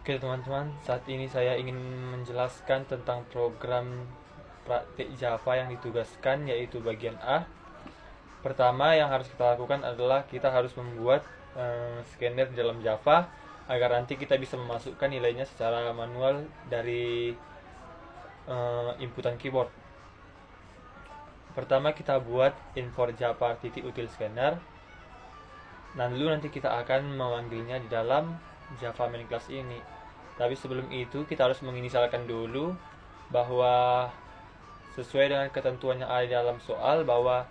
Oke teman-teman, saat ini saya ingin menjelaskan tentang program praktik Java yang ditugaskan, yaitu bagian A. Pertama yang harus kita lakukan adalah kita harus membuat scanner di dalam Java agar nanti kita bisa memasukkan nilainya secara manual dari inputan keyboard. Pertama kita buat import java titik util scanner. Lalu nanti kita akan memanggilnya di dalam Java main class ini. Tapi sebelum itu kita harus menginisialkan dulu bahwa sesuai dengan ketentuan yang ada di dalam soal bahwa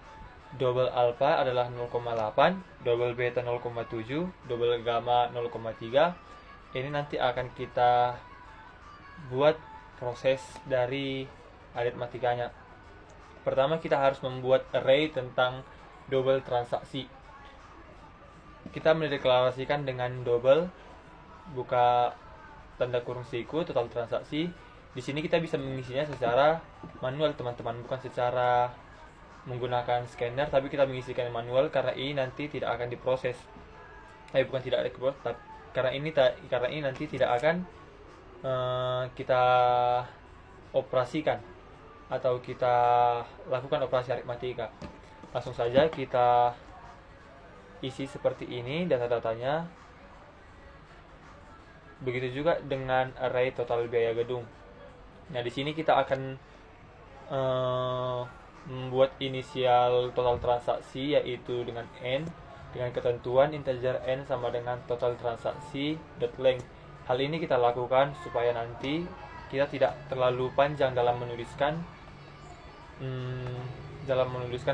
double alpha adalah 0,8, double beta 0,7, double gamma 0,3. Ini nanti akan kita buat proses dari aritmatikanya. Pertama kita harus membuat array tentang double transaksi. Kita mendeklarasikan dengan double, buka tanda kurung siku, total transaksi. Di sini kita bisa mengisinya secara manual teman-teman, bukan secara menggunakan scanner, tapi kita mengisikan manual karena ini nanti tidak akan diproses. Bukan tidak ada diproses, karena ini nanti tidak akan kita operasikan atau kita lakukan operasi aritmatika. Langsung saja kita isi seperti ini data-datanya. Begitu juga dengan array total biaya gedung. Nah, di sini kita akan membuat inisial total transaksi yaitu dengan n, dengan ketentuan integer n sama dengan total transaksi dot length. Hal ini kita lakukan supaya nanti kita tidak terlalu panjang dalam menuliskan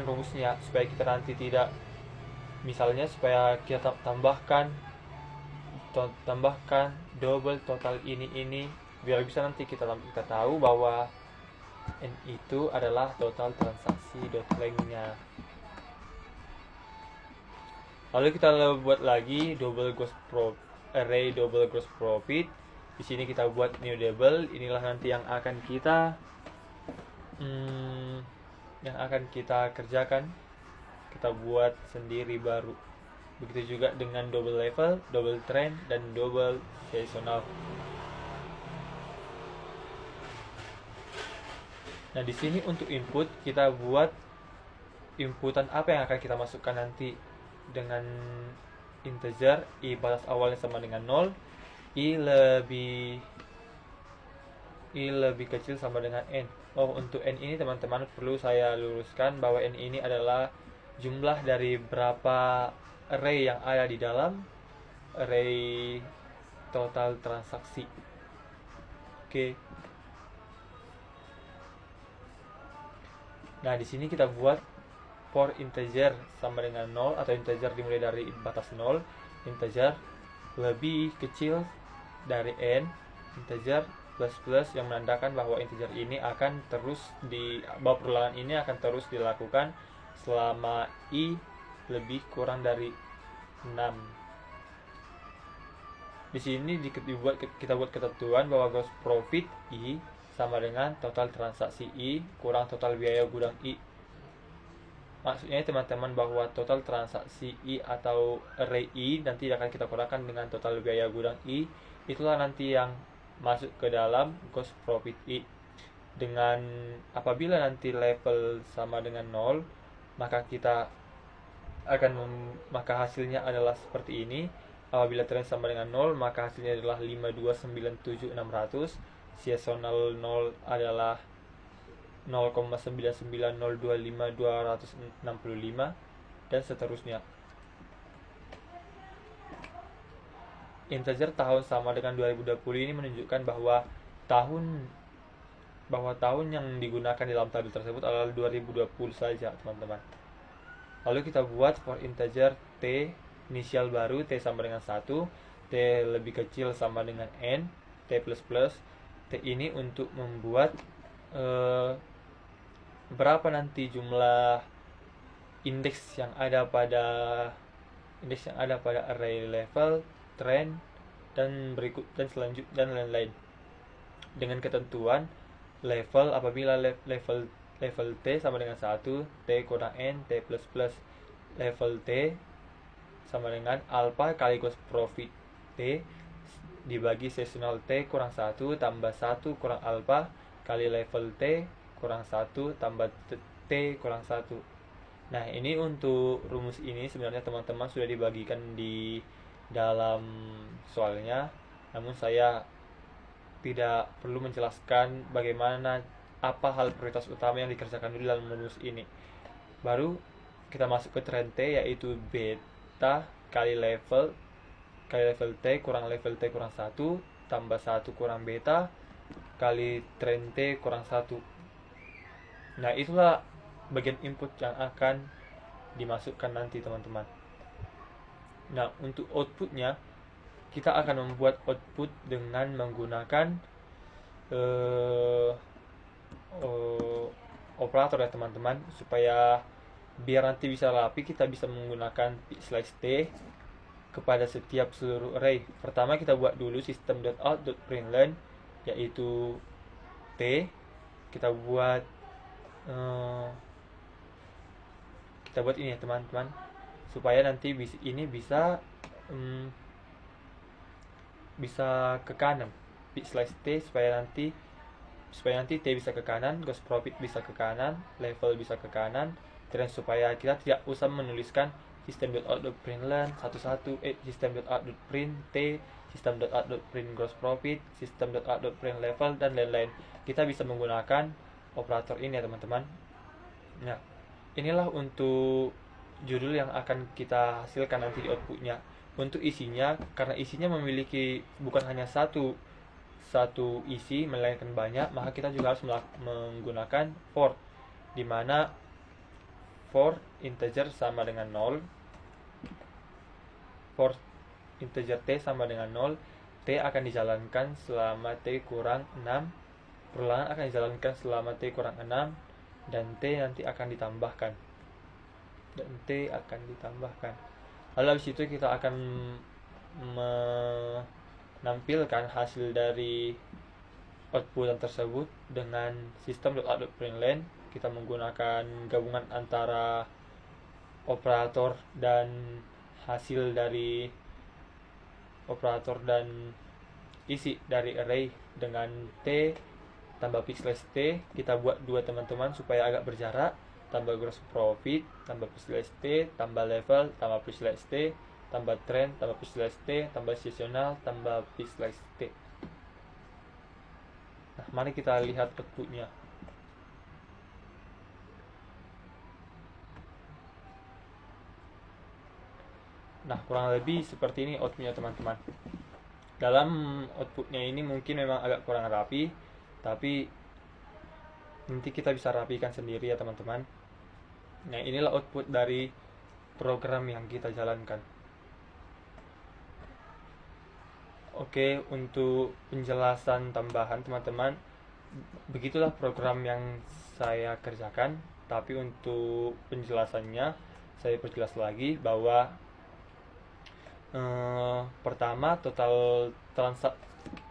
rumusnya, supaya kita nanti tidak, misalnya supaya kita tambahkan double total ini biar bisa nanti kita tahu bahwa n itu adalah total transaksi dot length-nya. Lalu kita buat lagi array double gross profit. Di sini kita buat new double. Inilah nanti yang akan kita kerjakan. Kita buat sendiri baru. Begitu juga dengan double level, double trend, dan double seasonal. Nah, di sini untuk input kita buat inputan apa yang akan kita masukkan nanti dengan integer. I batas awalnya sama dengan 0, i lebih kecil sama dengan n. Untuk n ini teman-teman perlu saya luruskan bahwa n ini adalah jumlah dari berapa array yang ada di dalam array total transaksi. Oke. Nah, di sini kita buat for integer sama dengan 0 atau integer dimulai dari batas 0, integer lebih kecil dari n, integer plus yang menandakan bahwa integer ini akan terus bahwa perulangan ini akan terus dilakukan selama i lebih kurang dari 6. Di sini kita buat ketentuan bahwa gross profit i sama dengan total transaksi i kurang total biaya gudang i. Maksudnya teman-teman bahwa total transaksi i atau array i nanti akan kita kurangkan dengan total biaya gudang i. Itulah nanti yang masuk ke dalam gross profit i. Dengan apabila nanti level sama dengan 0, maka maka hasilnya adalah seperti ini. Apabila trend sama dengan 0, maka hasilnya adalah 5297600. Seasonal 0 adalah 0,99025.265 dan seterusnya. Integer tahun sama dengan 2020 ini menunjukkan bahwa tahun yang digunakan dalam tabel tersebut adalah 2020 saja, teman-teman. Lalu kita buat for integer t inisial baru t sama dengan 1, t lebih kecil sama dengan n, t++. T ini untuk membuat berapa nanti jumlah indeks yang ada pada array level, trend, dan selanjutnya dan lain-lain. Dengan ketentuan level apabila level t sama dengan 1, t kurang n, t++. Level t sama dengan alpha kali gross profit t dibagi seasonal T kurang 1 tambah 1 kurang alpha kali level T kurang 1 tambah T kurang 1. Nah, ini untuk rumus ini sebenarnya teman-teman sudah dibagikan di dalam soalnya, namun saya tidak perlu menjelaskan bagaimana apa hal prioritas utama yang dikerjakan dulu dalam rumus ini. Baru kita masuk ke tren T, yaitu beta kali level T kurang level T kurang 1 tambah 1 kurang beta kali tren T kurang 1. Nah, itulah bagian input yang akan dimasukkan nanti teman-teman. Nah, untuk outputnya kita akan membuat output dengan menggunakan operator ya teman-teman, supaya biar nanti bisa rapi kita bisa menggunakan pick-slice T kepada setiap seluruh array. Pertama kita buat dulu system.out.println yaitu T. Kita buat ini ya teman-teman, supaya nanti ini bisa ke kanan. Pick-slice T supaya nanti T bisa ke kanan, gross profit bisa ke kanan, level bisa ke kanan, dan supaya kita tidak usah menuliskan system.out.println satu-satu, system.out.print T, system.out.print gross profit, system.out.print level, dan lain-lain. Kita bisa menggunakan operator ini ya teman-teman. Nah, inilah untuk judul yang akan kita hasilkan nanti di outputnya. Untuk isinya, karena isinya memiliki bukan hanya satu isi, melainkan banyak, maka kita juga harus menggunakan for, dimana for integer sama dengan 0, for integer T sama dengan 0, T akan dijalankan selama T kurang 6, perulangan akan dijalankan selama T kurang 6, dan T nanti akan ditambahkan. Lalu habis itu kita akan menampilkan hasil dari outputan tersebut dengan system.out.println. Kita menggunakan gabungan antara operator dan hasil dari operator dan isi dari array dengan T tambah pick-slice T. Kita buat dua teman-teman supaya agak berjarak, tambah gross profit tambah pick-slice T tambah level tambah pick-slice T tambah trend tambah pick-slice T tambah seasonal tambah pick-slice T. Nah, mari kita lihat outputnya. Nah, kurang lebih seperti ini outputnya teman-teman. Dalam outputnya ini mungkin memang agak kurang rapi, tapi nanti kita bisa rapikan sendiri ya teman-teman. Nah, inilah output dari program yang kita jalankan. Oke, untuk penjelasan tambahan teman-teman, begitulah program yang saya kerjakan. Tapi untuk penjelasannya saya perjelas lagi bahwa pertama, total transaksi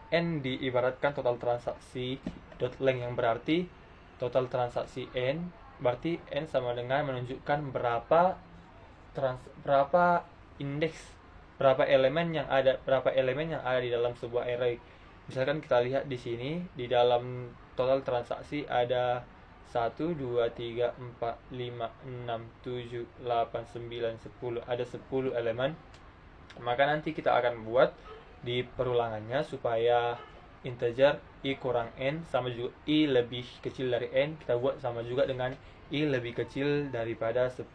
N diibaratkan total transaksi .length, yang berarti total transaksi N berarti N sama dengan menunjukkan berapa indeks, berapa elemen yang ada di dalam sebuah array. Misalkan kita lihat di sini, di dalam total transaksi ada 1, 2, 3, 4, 5, 6, 7, 8, 9, 10, ada 10 elemen. Maka nanti kita akan buat di perulangannya supaya integer i kurang n sama juga i lebih kecil dari n, kita buat sama juga dengan i lebih kecil daripada 10.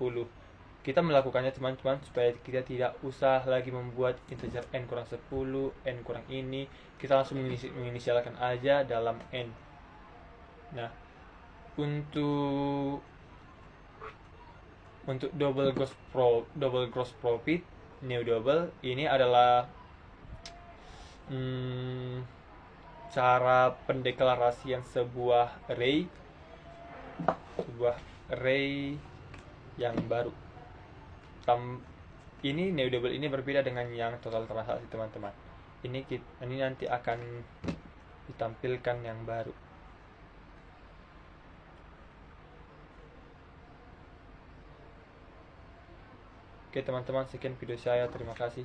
Kita melakukannya teman-teman supaya kita tidak usah lagi membuat integer n kurang 10, n kurang ini, kita langsung menginisialkan aja dalam n. Nah, untuk double gross profit new double ini adalah cara pendeklarasian sebuah array yang baru. Ini new double ini berbeda dengan yang total transaksi teman-teman. Ini nanti akan ditampilkan yang baru. Oke teman-teman, sekian video saya, terima kasih.